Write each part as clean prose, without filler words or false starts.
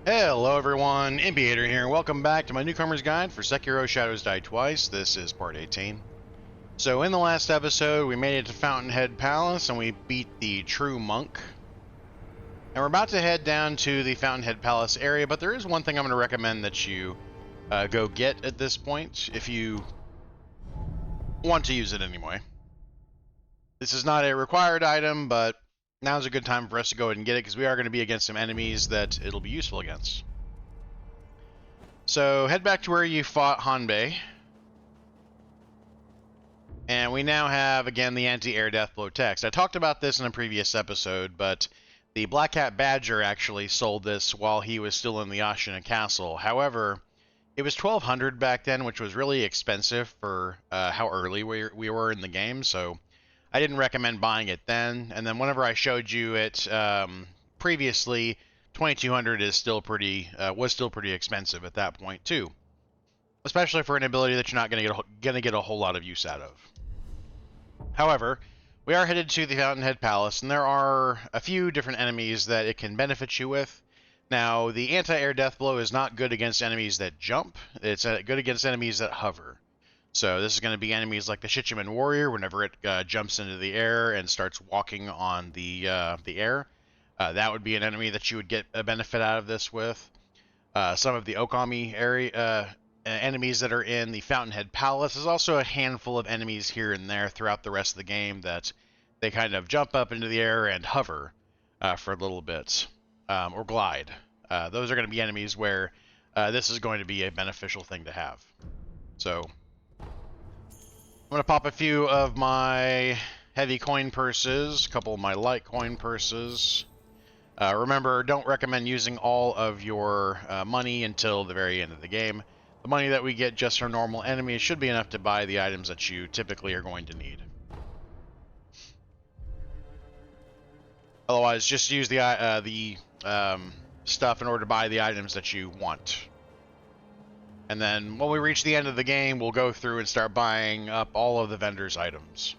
Hello everyone, Impiator here, and welcome back to my Newcomer's Guide for Sekiro Shadows Die Twice. This is part 18. So in the last episode, we made it to Fountainhead Palace, and we beat the True Monk. And we're about to head down to the Fountainhead Palace area, but there is one thing I'm going to recommend that you go get at this point, if you want to use it anyway. This is not a required item, but now's a good time for us to go ahead and get it, because we are going to be against some enemies that it'll be useful against. So head back to where you fought Hanbei. And we now have, again, the anti-air death blow text. I talked about this in a previous episode, but the Black Hat Badger actually sold this while he was still in the Ashina Castle. However, it was 1200 back then, which was really expensive for how early we were in the game, so I didn't recommend buying it then. And then whenever I showed you it previously, 2200 is still pretty was still pretty expensive at that point too, especially for an ability that you're not going to get a whole lot of use out of. However, we are headed to the Fountainhead Palace, and there are a few different enemies that it can benefit you with. Now, the anti-air death blow is not good against enemies that jump. It's good against enemies that hover. So this is going to be enemies like the Shichiman Warrior. Whenever it jumps into the air and starts walking on the air, that would be an enemy that you would get a benefit out of this with. Some of the Okami area enemies that are in the Fountainhead Palace. There's also a handful of enemies here and there throughout the rest of the game that they kind of jump up into the air and hover for a little bit, or glide. Those are going to be enemies where this is going to be a beneficial thing to have. So I'm going to pop a few of my heavy coin purses, a couple of my light coin purses. Remember, don't recommend using all of your money until the very end of the game. The money that we get just from normal enemies should be enough to buy the items that you typically are going to need. Otherwise, just use the stuff in order to buy the items that you want. And then when we reach the end of the game, we'll go through and start buying up all of the vendors' items.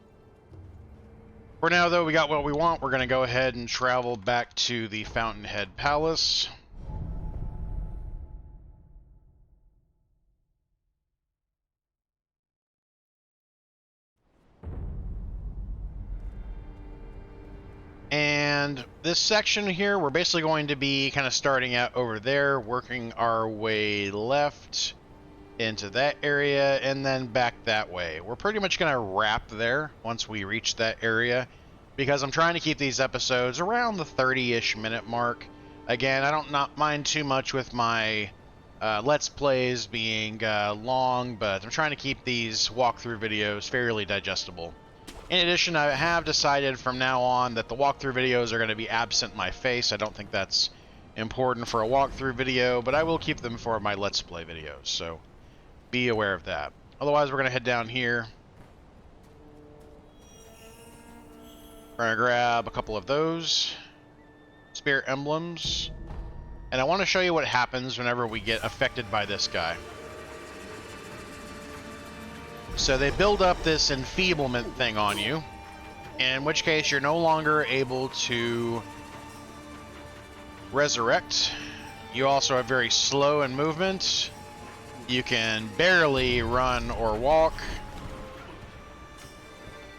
For now, though, we got what we want. We're going to go ahead and travel back to the Fountainhead Palace. And this section here, we're basically going to be kind of starting out over there, working our way left into that area, and then back that way. We're pretty much going to wrap there once we reach that area, because I'm trying to keep these episodes around the 30-ish minute mark. Again, I don't not mind too much with my Let's Plays being long, but I'm trying to keep these walkthrough videos fairly digestible. In addition, I have decided from now on that the walkthrough videos are going to be absent my face. I don't think that's important for a walkthrough video, but I will keep them for my Let's Play videos, so be aware of that. Otherwise, we're going to head down here. We're going to grab a couple of those spirit emblems, and I want to show you what happens whenever we get affected by this guy. So they build up this enfeeblement thing on you, in which case you're no longer able to resurrect. You also are very slow in movement. You can barely run or walk.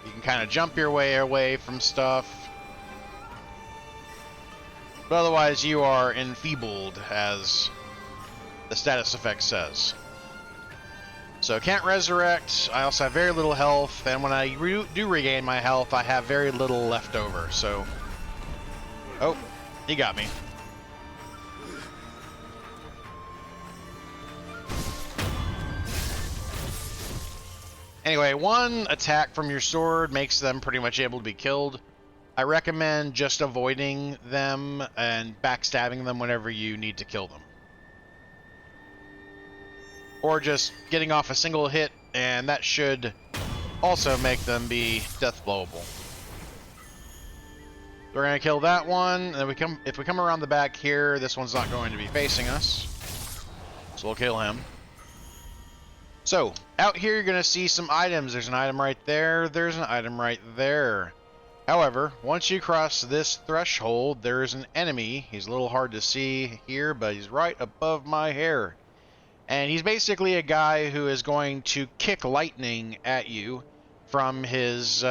You can kind of jump your way away from stuff. But otherwise you are enfeebled, as the status effect says. So can't resurrect. I also have very little health, and when I do regain my health, I have very little left over. So, oh, he got me. Anyway, one attack from your sword makes them pretty much able to be killed. I recommend just avoiding them and backstabbing them whenever you need to kill them. Or just getting off a single hit, and that should also make them be death blowable. We're going to kill that one, and then if we come around the back here, this one's not going to be facing us. So we'll kill him. So, out here you're going to see some items. There's an item right there, there's an item right there. However, once you cross this threshold, there is an enemy. He's a little hard to see here, but he's right above my hair. And he's basically a guy who is going to kick lightning at you from his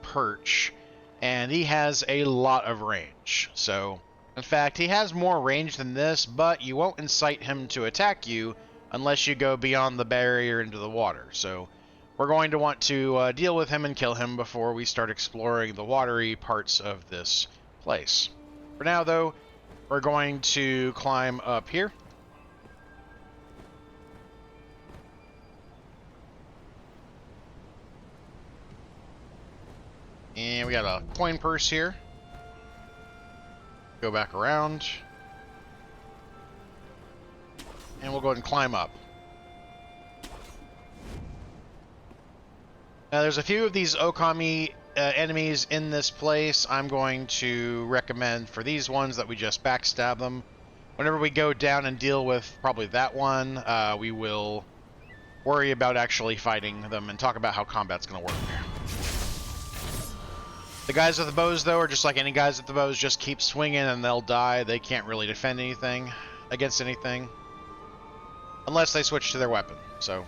perch, and he has a lot of range. So, in fact, he has more range than this, but you won't incite him to attack you unless you go beyond the barrier into the water. So, we're going to want to deal with him and kill him before we start exploring the watery parts of this place. For now, though, we're going to climb up here. And we got a coin purse here. Go back around. And we'll go ahead and climb up. Now, there's a few of these Okami enemies in this place. I'm going to recommend for these ones that we just backstab them. Whenever we go down and deal with probably that one, we will worry about actually fighting them and talk about how combat's going to work. The guys with the bows, though, are just like any guys with the bows, just keep swinging and they'll die. They can't really defend anything against anything unless they switch to their weapon. So,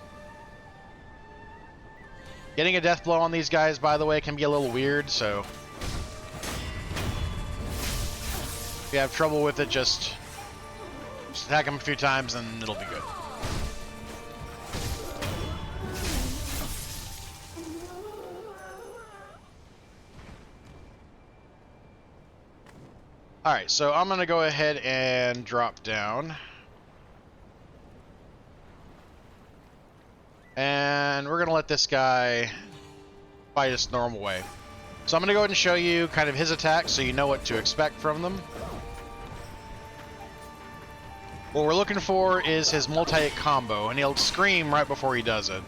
getting a death blow on these guys, by the way, can be a little weird, so if you have trouble with it, just attack them a few times and it'll be good. Alright, so I'm going to go ahead and drop down. And we're going to let this guy fight us the normal way. So I'm going to go ahead and show you kind of his attacks so you know what to expect from them. What we're looking for is his multi-hit combo, and he'll scream right before he does it.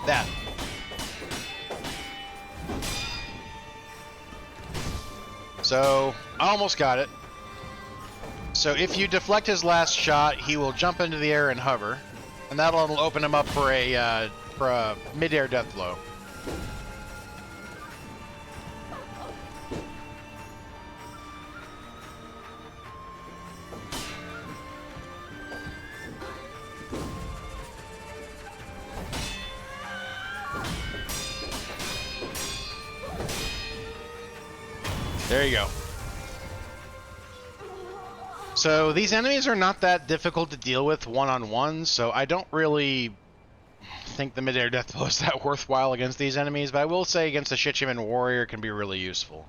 That. So, I almost got it. So if you deflect his last shot, he will jump into the air and hover, and that'll open him up for a mid-air death blow. There you go. So these enemies are not that difficult to deal with one-on-one, so I don't really think the mid-air death blow is that worthwhile against these enemies, but I will say against a Shichiman warrior can be really useful.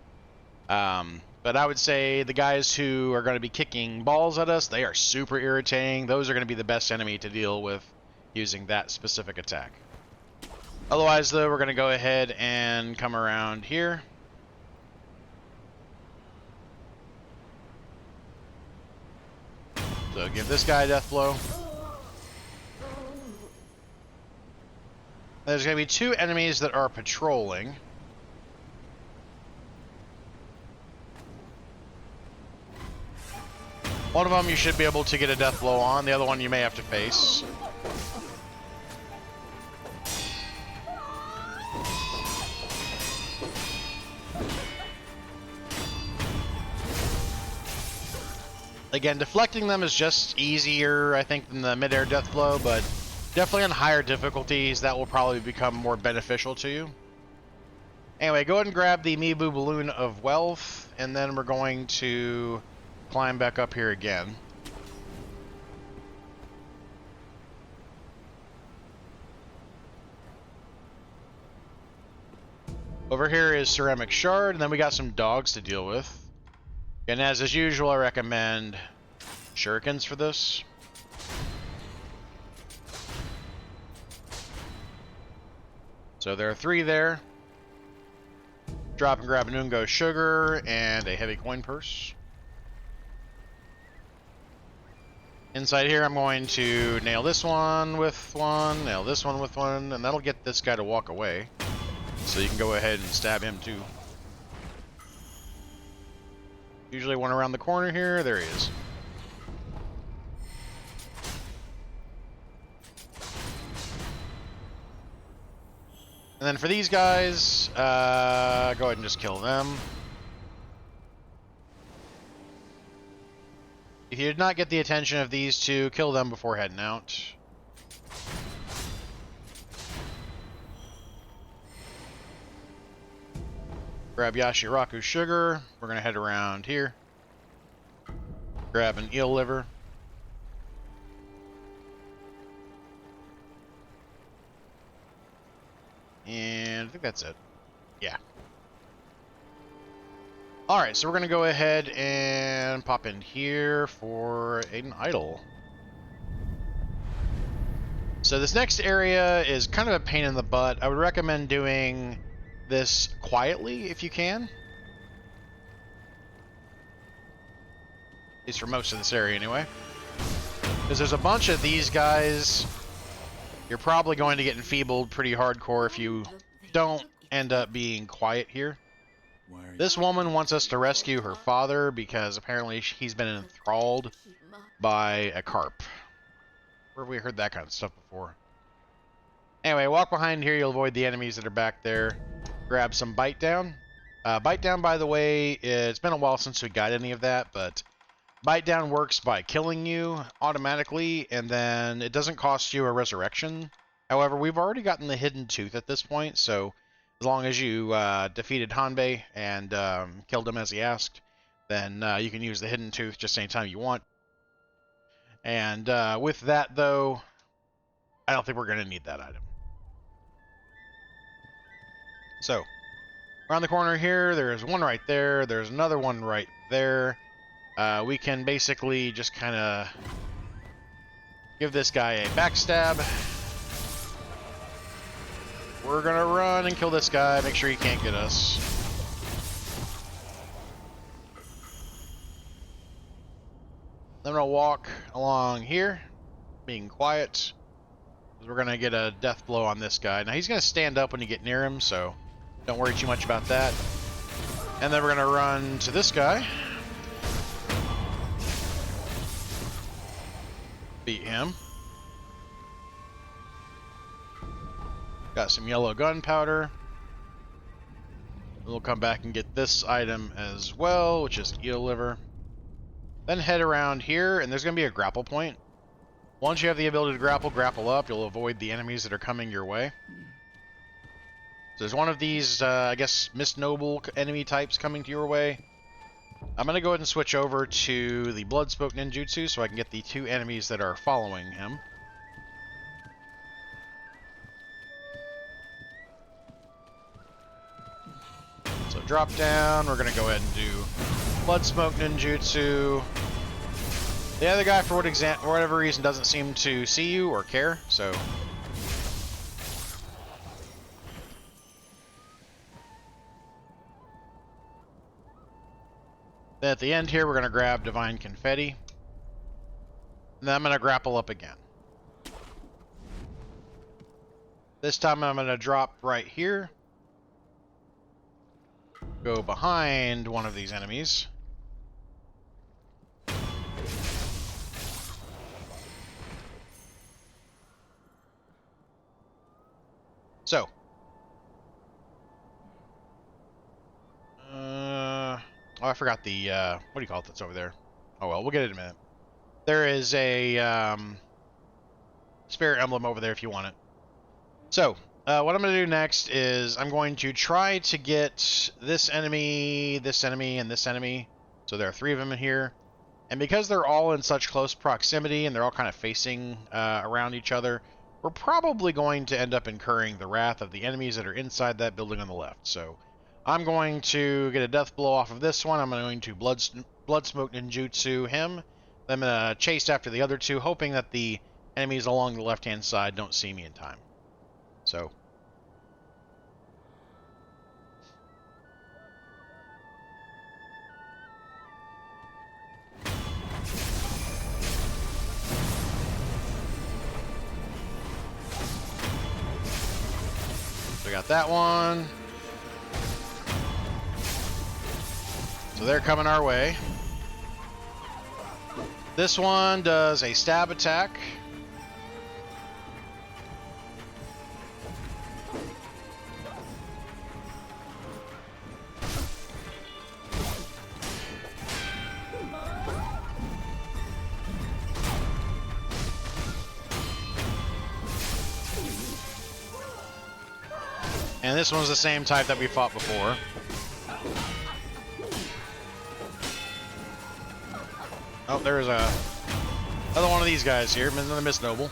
But I would say the guys who are going to be kicking balls at us, they are super irritating. Those are going to be the best enemy to deal with using that specific attack. Otherwise, though, we're going to go ahead and come around here. So give this guy a death blow. There's going to be two enemies that are patrolling. One of them you should be able to get a death blow on, the other one you may have to face. Again, deflecting them is just easier, I think, than the mid-air death blow, but definitely on higher difficulties, that will probably become more beneficial to you. Anyway, go ahead and grab the Mibu Balloon of Wealth, and then we're going to climb back up here again. Over here is Ceramic Shard, and then we got some dogs to deal with. And as usual, I recommend shurikens for this. So there are 3 there. Drop and grab an Ungo Sugar and a heavy coin purse. Inside here, I'm going to nail this one with one, nail this one with one, and that'll get this guy to walk away. So you can go ahead and stab him too. Usually one around the corner here. There he is. And then for these guys, go ahead and just kill them. If you did not get the attention of these two, kill them before heading out. Grab Yashiraku's sugar. We're going to head around here. Grab an eel liver. And I think that's it. Yeah. Alright, so we're going to go ahead and pop in here for an idol. So this next area is kind of a pain in the butt. I would recommend doing this quietly if you can. At least for most of this area anyway. Because there's a bunch of these guys. You're probably going to get enfeebled pretty hardcore if you don't end up being quiet here. This woman wants us to rescue her father because apparently he's been enthralled by a carp. Where have we heard that kind of stuff before? Anyway, walk behind here, you'll avoid the enemies that are back there. Grab some bite down. Bite down, by the way, it's been a while since we got any of that, but bite down works by killing you automatically, and then it doesn't cost you a resurrection. However, we've already gotten the hidden tooth at this point, so as long as you defeated Hanbei and killed him as he asked, then you can use the hidden tooth just anytime you want. And with that, though, I don't think we're going to need that item. So, around the corner here, there's one right there. There's another one right there. We can basically just kind of give this guy a backstab. We're going to run and kill this guy. Make sure he can't get us. Then I'll walk along here, being quiet. We're going to get a death blow on this guy. Now, he's going to stand up when you get near him, so don't worry too much about that. And then we're going to run to this guy. Beat him. Got some yellow gunpowder. We'll come back and get this item as well, which is eel liver. Then head around here, and there's going to be a grapple point. Once you have the ability to grapple up, you'll avoid the enemies that are coming your way. So there's one of these, I guess, Mist Noble enemy types coming to your way. I'm going to go ahead and switch over to the Bloodsmoke Ninjutsu so I can get the two enemies that are following him. So drop down, we're going to go ahead and do Bloodsmoke Ninjutsu. The other guy, for whatever reason, doesn't seem to see you or care, so... Then at the end here, we're going to grab Divine Confetti. And then I'm going to grapple up again. This time I'm going to drop right here. Go behind one of these enemies. So. Oh, I forgot the, what do you call it that's over there? Oh well, we'll get it in a minute. There is a, spirit emblem over there if you want it. So, what I'm going to do next is I'm going to try to get this enemy, and this enemy. So there are three of them in here. And because they're all in such close proximity and they're all kind of facing around each other, we're probably going to end up incurring the wrath of the enemies that are inside that building on the left. So I'm going to get a death blow off of this one. I'm going to Bloodsmoke Ninjutsu him. Then I'm going to chase after the other two, hoping that the enemies along the left-hand side don't see me in time. So... we got that one. So they're coming our way. This one does a stab attack. And this one's the same type that we fought before. Oh, there's another one of these guys here, another Miss Noble.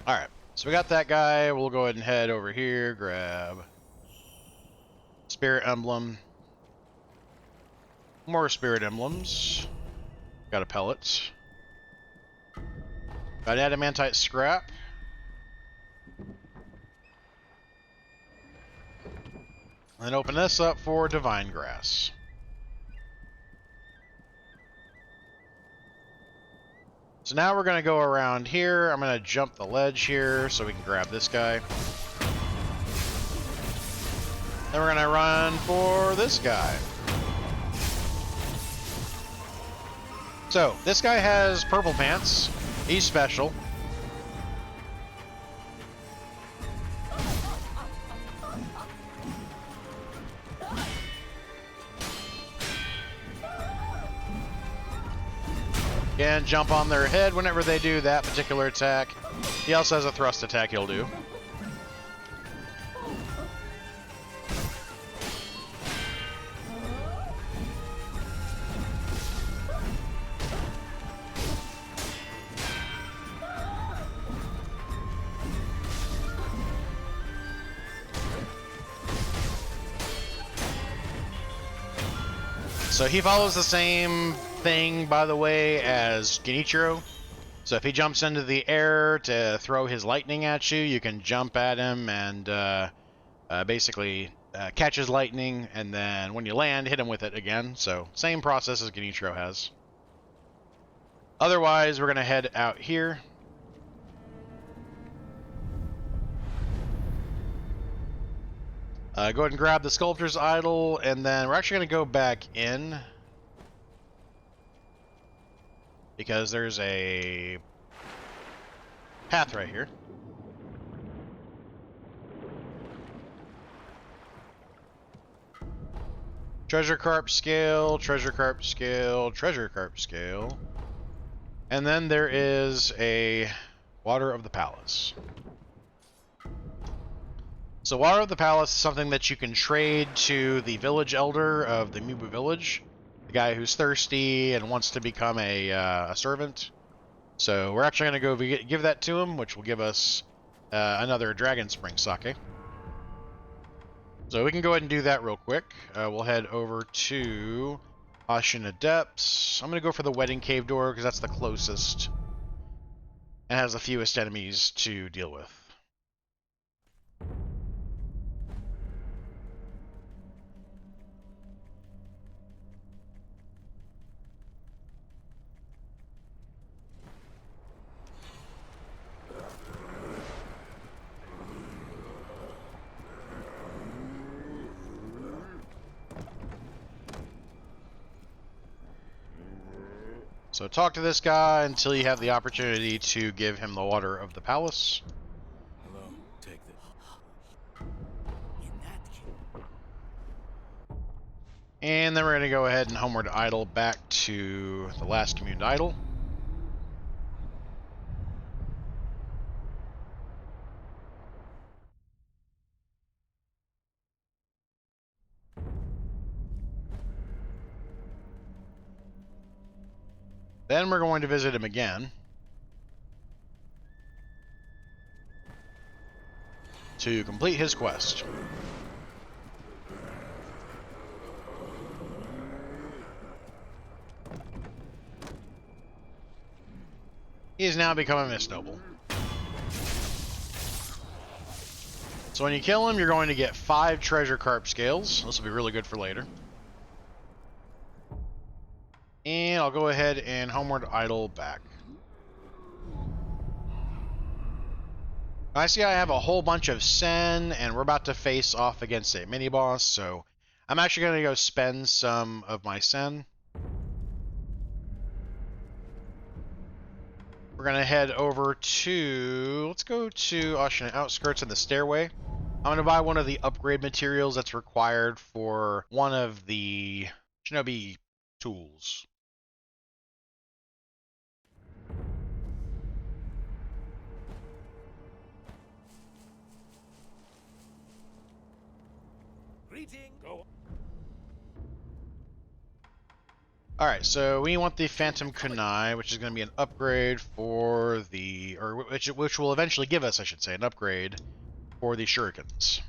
Alright, so we got that guy. We'll go ahead and head over here, grab Spirit Emblem. More Spirit Emblems. Got a pellet. Got adamantite scrap. And then open this up for Divine Grass. So now we're going to go around here. I'm going to jump the ledge here so we can grab this guy. Then we're going to run for this guy. So, this guy has purple pants. He's special. Again, jump on their head whenever they do that particular attack. He also has a thrust attack he'll do. So he follows the same thing, by the way, as Genichiro. So if he jumps into the air to throw his lightning at you, you can jump at him and basically catch his lightning, and then when you land, hit him with it again. So same process as Genichiro has. Otherwise, we're going to head out here. Go ahead and grab the Sculptor's Idol, and then we're actually going to go back in. Because there's a path right here. Treasure Carp Scale, Treasure Carp Scale, Treasure Carp Scale. And then there is a Water of the Palace. So Water of the Palace is something that you can trade to the village elder of the Mibu village. The guy who's thirsty and wants to become a servant. So we're actually going to go give that to him, which will give us another Dragon Spring sake. So we can go ahead and do that real quick. We'll head over to Ashina Depths. I'm going to go for the Wedding Cave door because that's the closest and has the fewest enemies to deal with. So talk to this guy until you have the opportunity to give him the Water of the Palace. Hello, take this. And then we're going to go ahead and homeward idle back to the last communed idol. Then we're going to visit him again to complete his quest. He has now become a Mist Noble. So when you kill him, you're going to get 5 Treasure Carp Scales. This will be really good for later. And I'll go ahead and homeward idle back. I see I have a whole bunch of Sen, and we're about to face off against a mini-boss, so I'm actually going to go spend some of my Sen. We're going to head over to... Let's go to Ashina Outskirts and the Stairway. I'm going to buy one of the upgrade materials that's required for one of the Shinobi tools. Greeting. Go. Alright, so we want the Phantom Kunai, which is going to be an upgrade for the, or which will eventually give us, I should say, an upgrade for the shurikens.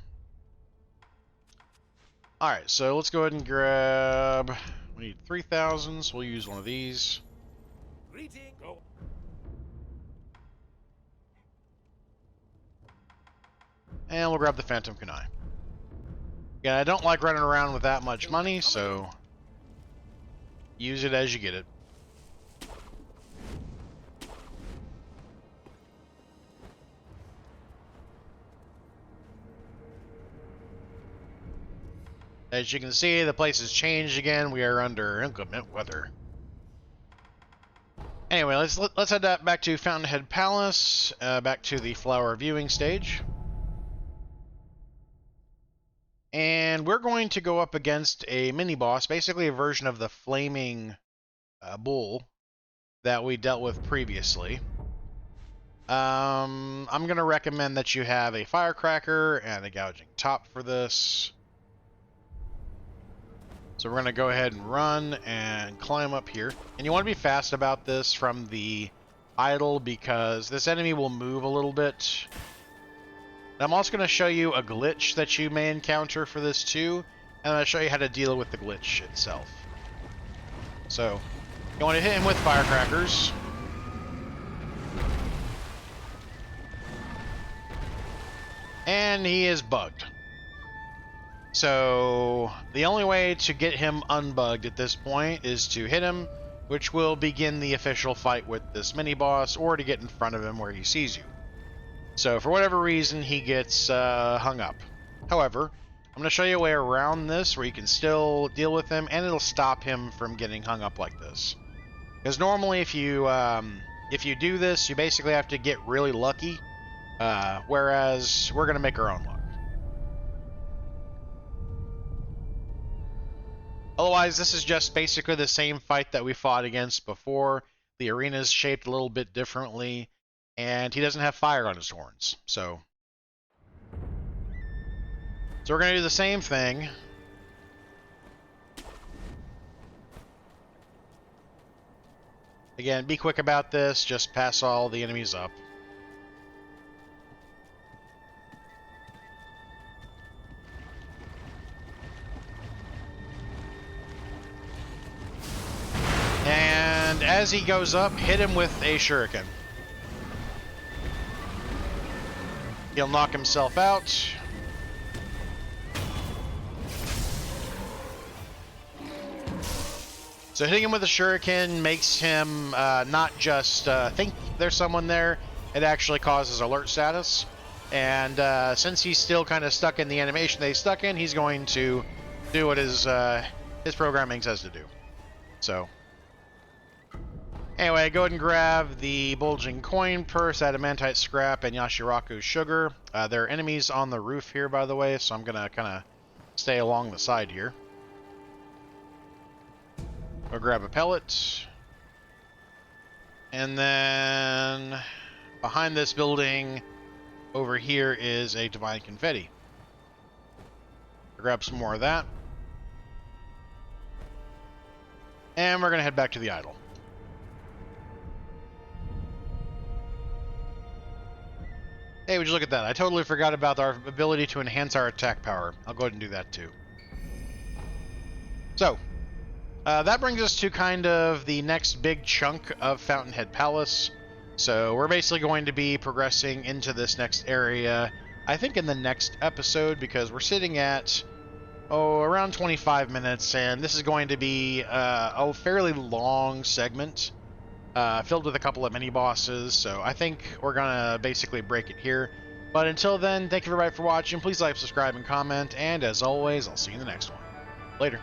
Alright, so let's go ahead and grab, we need 3,000, so we'll use one of these. Greeting. Go. And we'll grab the Phantom Kunai. Again, I don't like running around with that much money, so use it as you get it. As you can see, the place has changed again. We are under inclement weather. Anyway, let's head back to Fountainhead Palace, back to the flower viewing stage. And we're going to go up against a mini-boss, basically a version of the flaming bull that we dealt with previously. I'm going to recommend that you have a firecracker and a gouging top for this. So we're going to go ahead and run and climb up here. And you want to be fast about this from the idle because this enemy will move a little bit. I'm also going to show you a glitch that you may encounter for this too, and I'll show you how to deal with the glitch itself. So, you want to hit him with firecrackers. And he is bugged. So, the only way to get him unbugged at this point is to hit him, which will begin the official fight with this mini-boss, or to get in front of him where he sees you. So, for whatever reason, he gets hung up. However, I'm going to show you a way around this where you can still deal with him, and it'll stop him from getting hung up like this. Because normally, if you do this, you basically have to get really lucky, whereas we're going to make our own luck. Otherwise, this is just basically the same fight that we fought against before. The arena is shaped a little bit differently. And he doesn't have fire on his horns, so we're going to do the same thing. Again, be quick about this, just pass all the enemies up. And as he goes up, hit him with a shuriken. He'll knock himself out. So hitting him with a shuriken makes him not just think there's someone there, it actually causes alert status. And since he's still kind of stuck in the animation that he's stuck in, he's going to do what his programming says to do. So anyway, go ahead and grab the bulging coin purse, adamantite scrap, and Yashiraku sugar. There are enemies on the roof here, by the way, so I'm going to kind of stay along the side here. Go grab a pellet. And then behind this building over here is a divine confetti. Grab some more of that. And we're going to head back to the idol. Hey, would you look at that? I totally forgot about our ability to enhance our attack power. I'll go ahead and do that too. So, that brings us to kind of the next big chunk of Fountainhead Palace. So we're basically going to be progressing into this next area, I think in the next episode, because we're sitting at, around 25 minutes, and this is going to be a fairly long segment. Filled with a couple of mini-bosses, so I think we're gonna basically break it here. But until then, thank you everybody for watching. Please like, subscribe, and comment, and as always, I'll see you in the next one. Later.